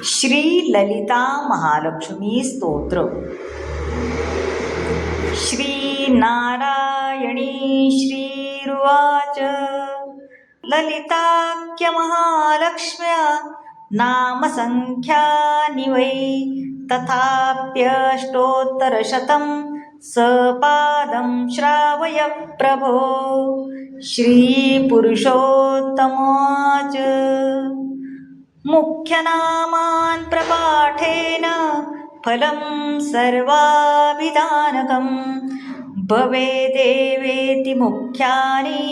श्री ललिता महालक्ष्मी स्तोत्र. श्री नारायणी श्रीरुवाच. ललिताख्य महालक्ष्म्या नामसंख्यानि वै तथाप्यष्टोत्तरशतं सपादं श्रावय प्रभो. श्रीपुरुषोत्तमोवाच. मुख्यनामान् प्रपाठेन फलं सर्वाभिधानकं भवेदेवेति मुख्यानि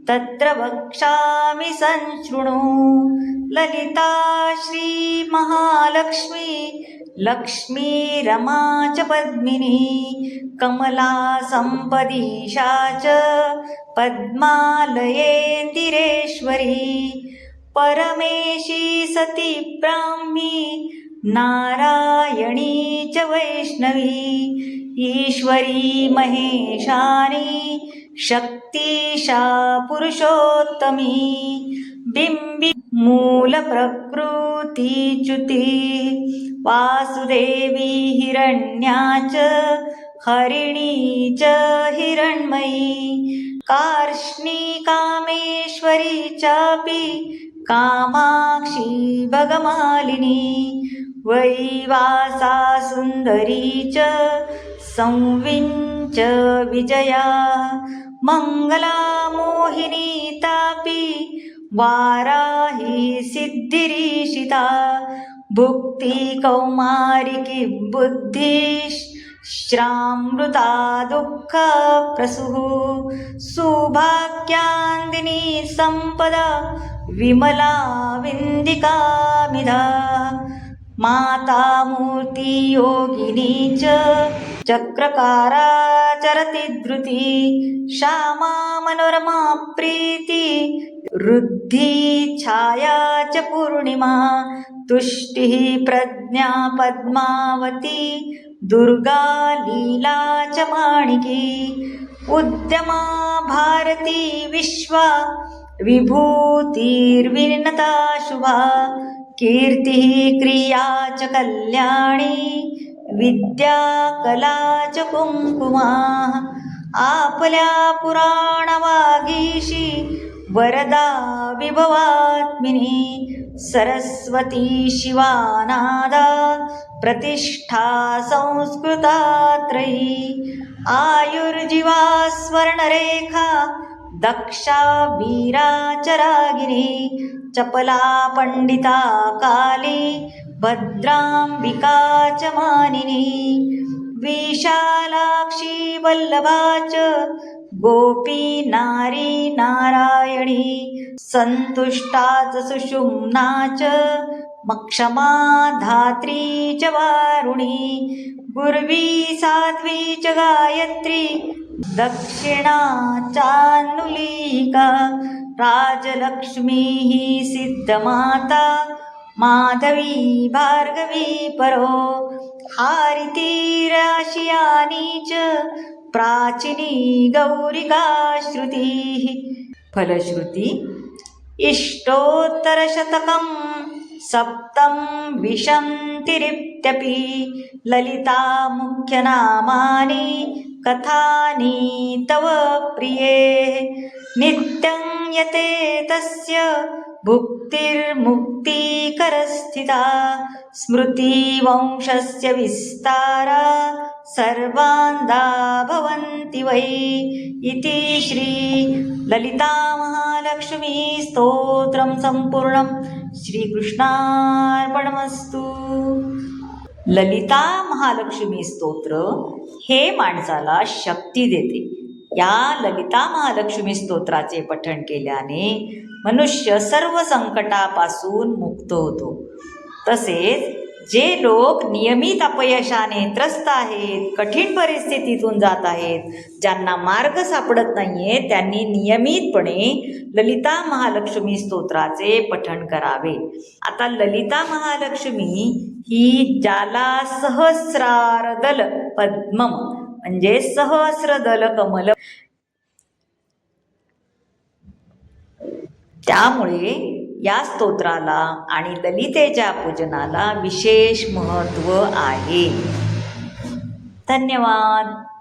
तत्र वक्ष्यामि संशृणु. ललिता श्रीमहालक्ष्मी लक्ष्मी रमा च पद्मिनी कमला सम्पदीशा च पद्मालयेन्दिरेश्वरी. परमेशी सती ब्राह्मी नारायणी च वैष्णवी. ईश्वरी महेशानी शक्तिशा पुरुषोत्तमी. बिंबी मूलप्रकृतिच्युति वासुदेवी हिरण्या च हरिणी च हिरण्मयी. कार्ष्णी कामेश्वरी चापि कामाक्षी भगमालिनी. वैवासा सुन्दरी च संविञ्च विजया. मंगला मोहिनी तापि वाराही सिद्धिरीशिता. भुक्ति कौमारिकी बुद्धिश्रामृता दुःख प्रसूः. सुभाग्यान्दिनी संपदा विमला विन्दिकामिधा. माता मूर्ति योगिनी च चक्रकारा चरति धृति. श्यामा मनोरमा प्रीति रुद्धि छाया च पूर्णिमा. तुष्टिः प्रज्ञा पद्मावती दुर्गा लीला च माणिकी. उद्यमा भारती विश्वा विभूतिर्विनता शुभा. कीर्तिः क्रिया च कल्याणी विद्या कला च कुंकुमा. आपल्या पुराणवागीशी वरदा विभवात्मिनी. सरस्वती शिवानादा प्रतिष्ठा संस्कृता त्रयी. आयुर्जीवा स्वर्णरेखा दक्षा वीरा च रागिनी. चपला पंडिता काली भद्रांबिका च मानिनी. विशालाक्षी वल्लभा च गोपी नारी नारायणी. संतुष्टा च सुषुम्ना च मक्षमा धात्री च वारुणी. गुर्वी साध्वी च गायत्री दक्षिणा चान्नुलीका. राजलक्ष्मी ही सिद्धमाता माधवी भार्गवी परो. हारिती राशियानी च प्राचिनी गौरिका श्रुती. फलश्रुती. इष्टोत्तरशतकं सप्तं विशन्तिरित्यपि. ललिता मुख्यनामानि कथानि तव प्रिये. नित्यं यते तस्य भुक्तिर्मुक्तिकरस्थिता. स्मृतिवंशस्य विस्तारा सर्वान्दा भवन्ति वै. इति श्री ललिता महालक्ष्मी स्तोत्रं संपूर्णं. श्रीकृष्णार्पणमस्तु. ललिता महालक्ष्मी स्तोत्र हे माणसाला शक्ती देते. या ललिता महालक्ष्मी स्तोत्राचे पठण केल्याने मनुष्य सर्व संकटापासून मुक्त होतो. तसेच जे लोक नियमित अपयशाने त्रस्त आहेत, कठीण परिस्थितीतून जात आहेत, ज्यांना मार्ग सापडत नाहीये, त्यांनी नियमितपणे ललिता महालक्ष्मी स्तोत्राचे पठण करावे. आता ललिता महालक्ष्मी ही ज्याला सहस्रारदल पद्मम म्हणजे सहस्रदल कमल, त्यामुळे या स्तोत्राला आणि ललितेच्या पूजनाला विशेष महत्त्व आहे. धन्यवाद.